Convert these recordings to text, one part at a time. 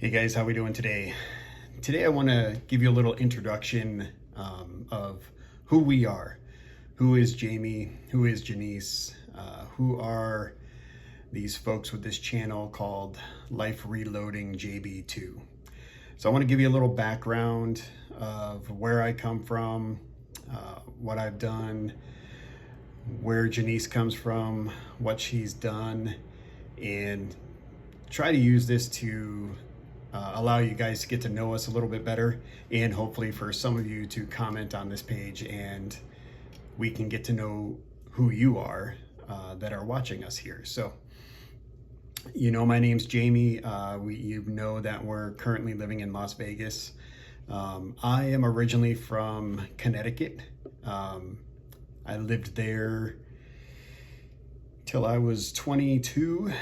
Hey guys, how we doing today? Today I want to give you a little introduction of who we are. Who is Jamie? Who is Janice? Who are these folks with this channel called Life Reloading JB2? So I want to give you a little background of where I come from, what I've done, where Janice comes from, what she's done, and try to use this to allow you guys to get to know us a little bit better, and hopefully for some of you to comment on this page and we can get to know who you are that are watching us here. So, my name's Jamie. You know that we're currently living in Las Vegas. I am originally from Connecticut. I lived there till I was 22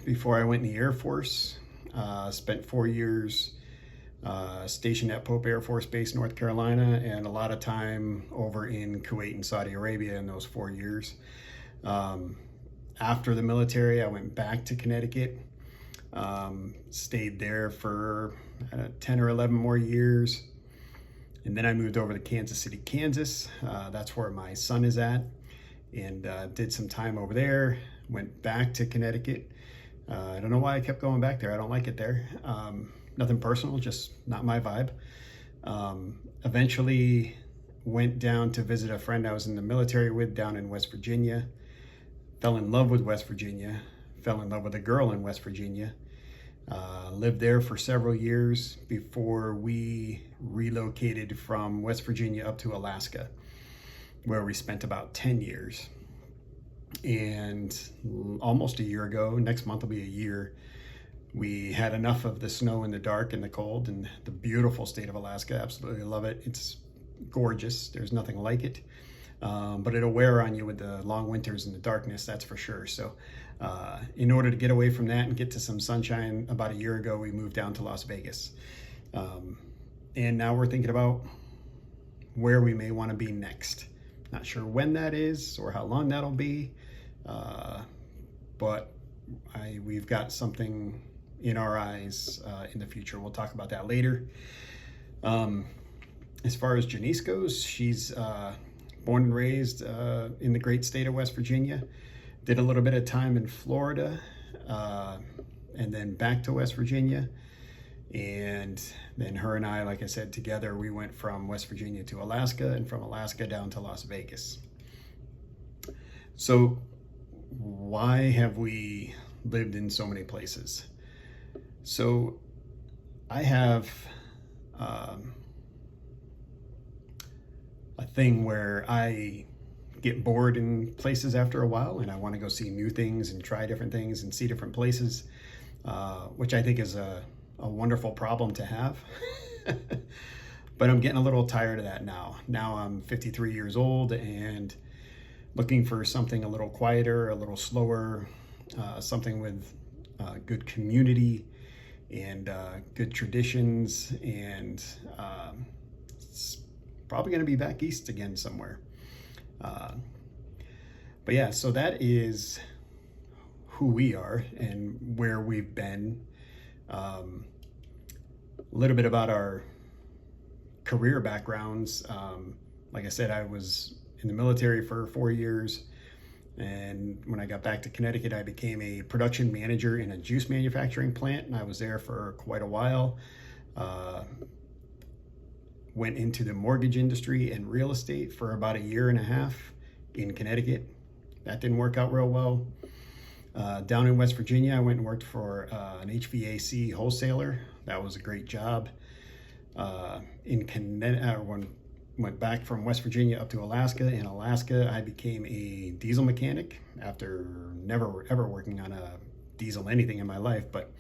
before I went in the Air Force. Spent 4 years stationed at Pope Air Force Base, North Carolina, and a lot of time over in Kuwait and Saudi Arabia in those 4 years. After the military, I went back to Connecticut, stayed there for 10 or 11 more years, and then I moved over to Kansas City, Kansas. That's where my son is at, and did some time over there, went back to Connecticut. I don't know why I kept going back there. I don't like it there. Nothing personal, just not my vibe. Eventually went down to visit a friend I was in the military with down in West Virginia. Fell in love with West Virginia. Fell in love with a girl in West Virginia. Lived there for several years before we relocated from West Virginia up to Alaska, where we spent about 10 years. And almost a year ago, next month will be a year, we had enough of the snow and the dark and the cold and the beautiful state of Alaska. Absolutely love it. It's gorgeous. There's nothing like it. But it'll wear on you with the long winters and the darkness, that's for sure. So in order to get away from that and get to some sunshine, about a year ago, we moved down to Las Vegas. And now we're thinking about where we may want to be next. Not sure when that is or how long that'll be, but we've got something in our eyes in the future. We'll talk about that later. As far as Janice goes, she's born and raised in the great state of West Virginia. Did a little bit of time in Florida, and then back to West Virginia. And then her and I, like I said, together, we went from West Virginia to Alaska, and from Alaska down to Las Vegas. So why have we lived in so many places? So I have a thing where I get bored in places after a while, and I want to go see new things and try different things and see different places, which I think is a wonderful problem to have. But I'm getting a little tired of that now. Now I'm 53 years old and looking for something a little quieter, a little slower, something with good community and good traditions, and it's probably going to be back east again somewhere. But yeah, so that is who we are and where we've been. A little bit about our career backgrounds. Like I said, I was in the military for 4 years, and when I got back to Connecticut, I became a production manager in a juice manufacturing plant, and I was there for quite a while. Went into the mortgage industry and real estate for about a year and a half in Connecticut. That didn't work out real well. Down in West Virginia, I went and worked for an HVAC wholesaler. That was a great job. In Connecticut, went back from West Virginia up to Alaska. In Alaska, I became a diesel mechanic after never ever working on a diesel anything in my life. But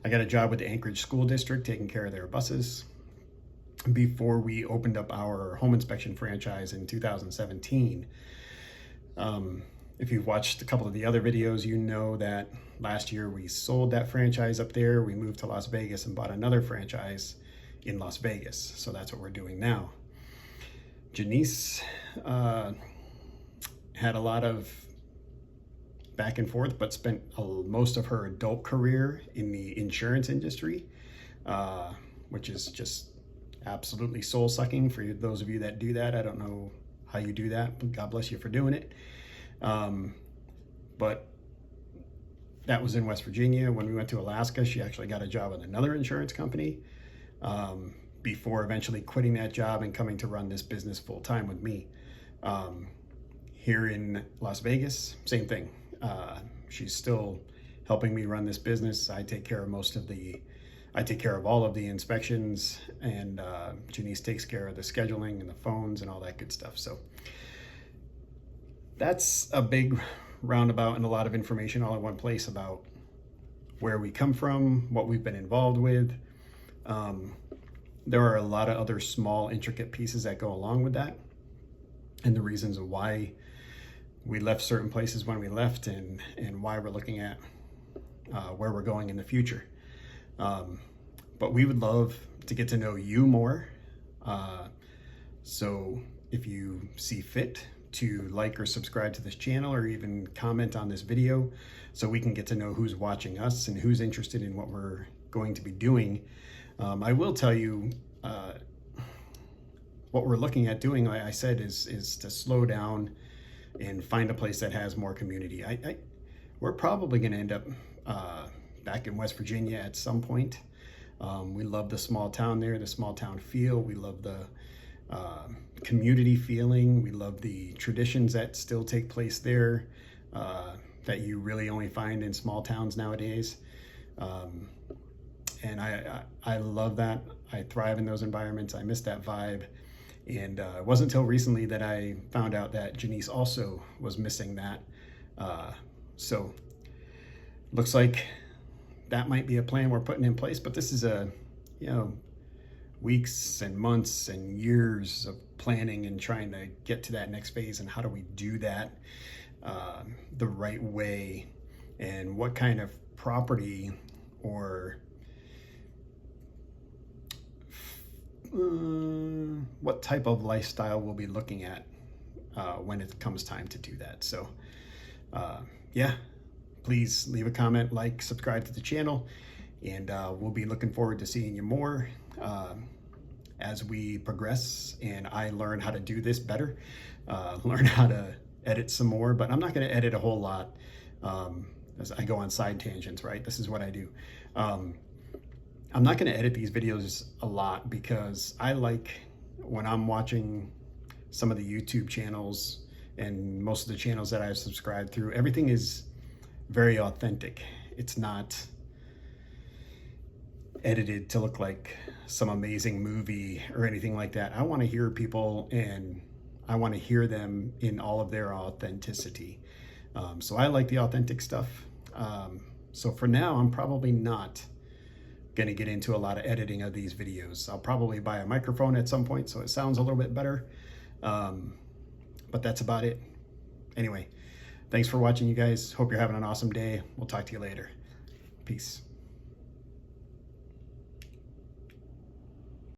I got a job with the Anchorage School District taking care of their buses before we opened up our home inspection franchise in 2017. If you've watched a couple of the other videos, you know that last year we sold that franchise up there. We moved to Las Vegas and bought another franchise in Las Vegas. So that's what we're doing now. Janice had a lot of back and forth, but spent most of her adult career in the insurance industry. which is just absolutely soul sucking for those of you that do that. I don't know how you do that, but God bless you for doing it. But that was in West Virginia. When we went to Alaska, she actually got a job with another insurance company before eventually quitting that job and coming to run this business full time with me. Here in Las Vegas, same thing. She's still helping me run this business. I take care of all of the inspections, and Janice takes care of the scheduling and the phones and all that good stuff. So that's a big roundabout and a lot of information all in one place about where we come from, what we've been involved with. There are a lot of other small, intricate pieces that go along with that, and the reasons why we left certain places when we left, and why we're looking at where we're going in the future. But we would love to get to know you more. So if you see fit to like or subscribe to this channel, or even comment on this video, so we can get to know who's watching us and who's interested in what we're going to be doing. I will tell you, what we're looking at doing, like I said, is to slow down and find a place that has more community. We're probably going to end up back in West Virginia at some point. We love the small town there, the small town feel. We love the community feeling. We love the traditions that still take place there, that you really only find in small towns nowadays. And I love that. I thrive in those environments. I miss that vibe. And it wasn't until recently that I found out that Janice also was missing that. So looks like that might be a plan we're putting in place, but this is weeks and months and years of planning and trying to get to that next phase. And how do we do that the right way, and what kind of property or what type of lifestyle we'll be looking at when it comes time to do that. So yeah, please leave a comment, like, subscribe to the channel, and we'll be looking forward to seeing you more as we progress and I learn how to do this better, learn how to edit some more. But I'm not going to edit a whole lot as I go on side tangents, right? This is what I do. I'm not going to edit these videos a lot, because I like, when I'm watching some of the YouTube channels and most of the channels that I've subscribed through, everything is very authentic. It's not edited to look like some amazing movie or anything like that. I want to hear people, and I want to hear them in all of their authenticity. So I like the authentic stuff. So for now, I'm probably not going to get into a lot of editing of these videos. I'll probably buy a microphone at some point so it sounds a little bit better. But that's about it. Anyway, thanks for watching, you guys. Hope you're having an awesome day. We'll talk to you later. Peace.